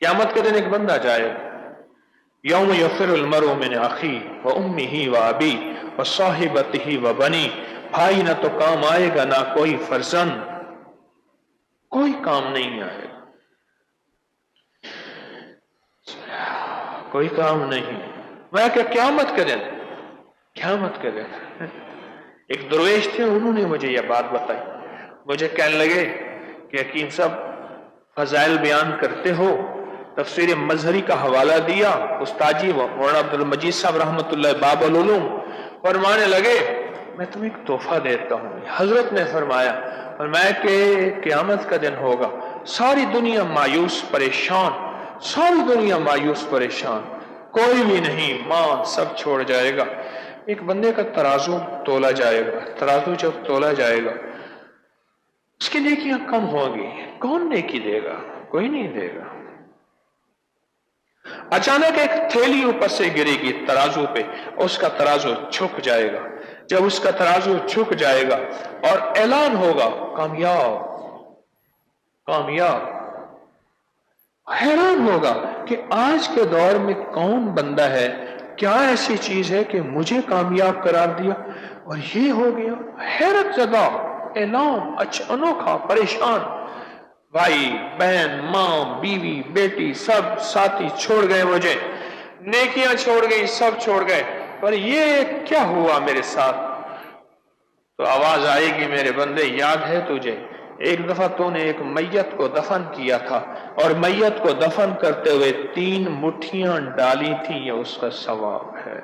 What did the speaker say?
قیامت کے دن ایک بندہ جائے گا، یوم یفر المرء من اخی و امہ و ابی و صاحبتہ و بنی، بھائی نہ تو کام آئے گا نہ کوئی فرزند، کوئی کام نہیں آئے گا، کوئی کام نہیں۔ میں کہ قیامت کے دن، قیامت کے دن ایک درویش تھے، انہوں نے مجھے یہ بات بتائی، مجھے کہنے لگے کہ حکیم صاحب فضائل بیان کرتے ہو، تفسیر مظہری کا حوالہ دیا، استاد جی مولانا عبد المجید صاحب رحمۃ اللہ باب العلوم، فرمانے لگے میں تمہیں ایک تحفہ دیتا ہوں۔ حضرت نے فرمایا کہ قیامت کا دن ہوگا، ساری دنیا مایوس پریشان، ساری دنیا مایوس پریشان، کوئی بھی نہیں، ماں سب چھوڑ جائے گا، ایک بندے کا ترازو تولا جائے گا، ترازو جب تولا جائے گا اس کی نیکیاں کم ہوں گی، کون نیکی دے گا؟ کوئی نہیں دے گا۔ اچانک ایک تھیلی اوپر سے گرے گی ترازو پہ، اس کا ترازو جھک جائے گا، جب اس کا ترازو جھک جائے گا اور اعلان ہوگا کامیاب، کامیاب، حیران ہوگا کہ آج کے دور میں کون بندہ ہے، کیا ایسی چیز ہے کہ مجھے کامیاب قرار دیا اور یہ ہو گیا، حیرت زدہ اعلان، انوکھا، پریشان، بھائی بہن ماں بیوی بیٹی سب ساتھی چھوڑ گئے، مجھے نیکیاں چھوڑ گئی، سب چھوڑ گئے، پر یہ کیا ہوا میرے ساتھ؟ تو آواز آئے گی میرے بندے یاد ہے تجھے ایک دفعہ تو نے ایک میت کو دفن کیا تھا اور میت کو دفن کرتے ہوئے 3 مٹھیاں ڈالی تھی، یہ اس کا ثواب ہے۔